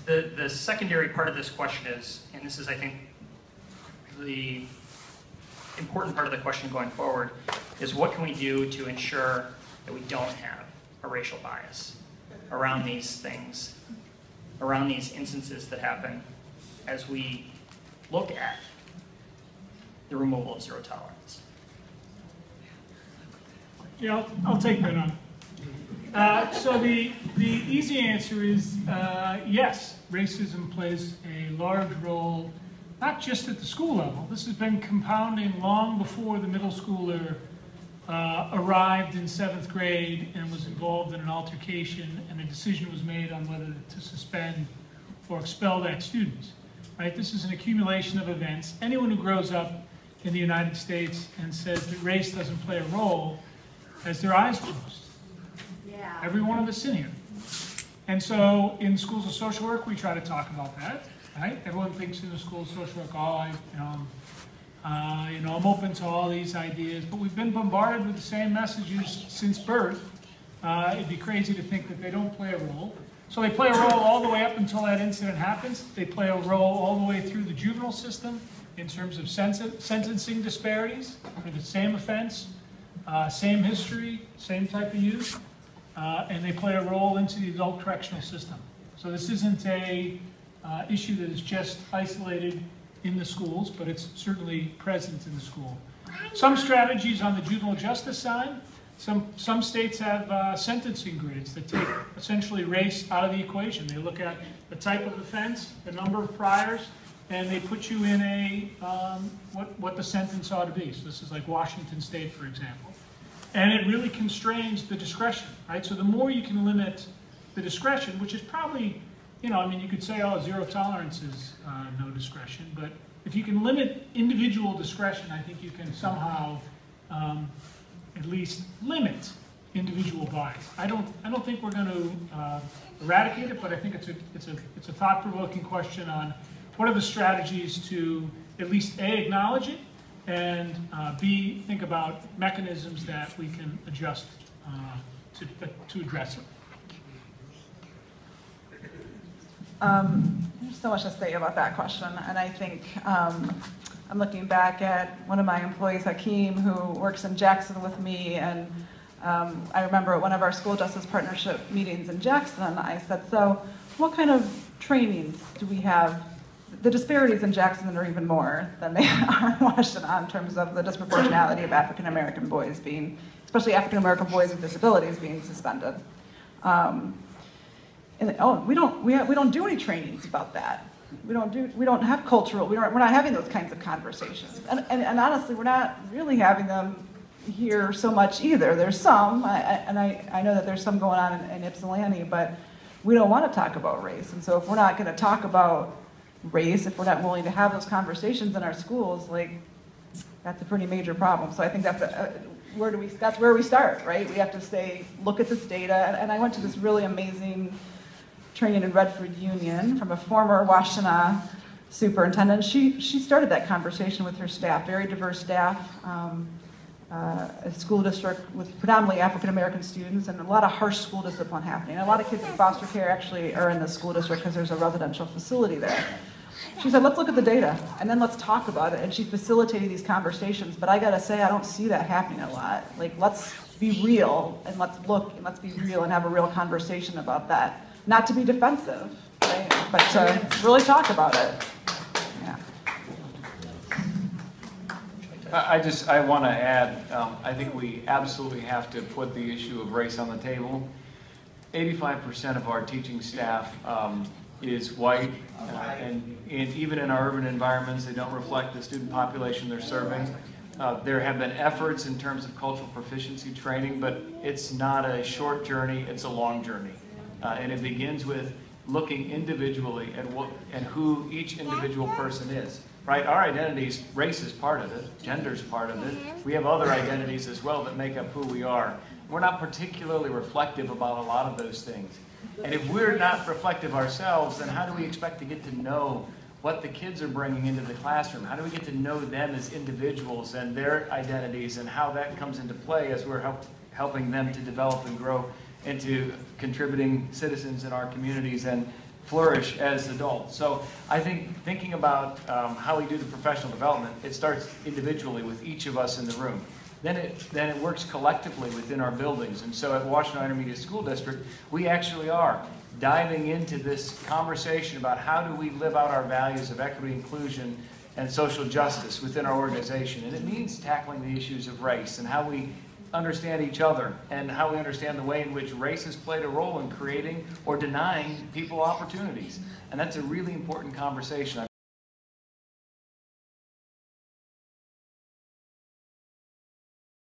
The secondary part of this question is, and this is, I think, the important part of the question going forward, is what can we do to ensure that we don't have a racial bias around these things, around these instances that happen as we look at the removal of zero tolerance? Yeah, I'll take that on. So the easy answer is yes, racism plays a large role, not just at the school level. This has been compounding long before the middle schooler arrived in 7th grade and was involved in an altercation, and a decision was made on whether to suspend or expel that student. Right? This is an accumulation of events. Anyone who grows up in the United States and says that race doesn't play a role has their eyes closed. Yeah. Every one of us in here. And so in schools of social work, we try to talk about that. Right? Everyone thinks in the school of social work, oh, I'm open to all these ideas, but we've been bombarded with the same messages since birth. It'd be crazy to think that they don't play a role. So they play a role all the way up until that incident happens. They play a role all the way through the juvenile system in terms of sentencing disparities for the same offense, same history, same type of youth, and they play a role into the adult correctional system. So this isn't a issue that is just isolated in the schools, but it's certainly present in the school. Some strategies on the juvenile justice side, some states have sentencing grids that take essentially race out of the equation. They look at the type of offense, the number of priors, and they put you in a what the sentence ought to be. So this is like Washington State, for example. And it really constrains the discretion, right? So the more you can limit the discretion, which is probably, you could say, oh, zero tolerance is no discretion, but if you can limit individual discretion, I think you can somehow at least limit individual bias. I don't think we're going to eradicate it, but I think it's a thought-provoking question on what are the strategies to at least A, acknowledge it, and B, think about mechanisms that we can adjust to address it. There's so much to say about that question, and I think I'm looking back at one of my employees, Hakeem, who works in Jackson with me, and I remember at one of our school justice partnership meetings in Jackson, I said, so what kind of trainings do we have? The disparities in Jackson are even more than they are in Washington in terms of the disproportionality of African American boys being, especially African American boys with disabilities being suspended. We don't do any trainings about that. We don't have cultural. We're not having those kinds of conversations. And honestly, we're not really having them here so much either. There's some, and I know that there's some going on in Ypsilanti, but we don't want to talk about race. And so if we're not going to talk about race, if we're not willing to have those conversations in our schools, like, that's a pretty major problem. So I think that's where we start, right? We have to say, look at this data. And I went to this really amazing training in Redford Union from a former Washtenaw superintendent. She started that conversation with her staff, very diverse staff, a school district with predominantly African American students, and a lot of harsh school discipline happening. And a lot of kids in foster care actually are in the school district because there's a residential facility there. She said, let's look at the data, and then let's talk about it. And she facilitated these conversations, but I gotta say, I don't see that happening a lot. Like, let's be real, and let's look, and let's be real, and have a real conversation about that. Not to be defensive, right? But to really talk about it. Yeah. I want to add, I think we absolutely have to put the issue of race on the table. 85% of our teaching staff is white, and even in our urban environments, they don't reflect the student population they're serving. There have been efforts in terms of cultural proficiency training, but it's not a short journey, it's a long journey. And it begins with looking individually at who each individual person is. Right? Our identities, race is part of it, gender is part of it. We have other identities as well that make up who we are. We're not particularly reflective about a lot of those things. And if we're not reflective ourselves, then how do we expect to get to know what the kids are bringing into the classroom? How do we get to know them as individuals and their identities and how that comes into play as we're helping them to develop and grow into contributing citizens in our communities and flourish as adults. So I think thinking about how we do the professional development, it starts individually with each of us in the room. Then it works collectively within our buildings. And so at Washington Intermediate School District, we actually are diving into this conversation about how do we live out our values of equity, inclusion, and social justice within our organization. And it means tackling the issues of race and how we understand each other and how we understand the way in which race has played a role in creating or denying people opportunities. And that's a really important conversation.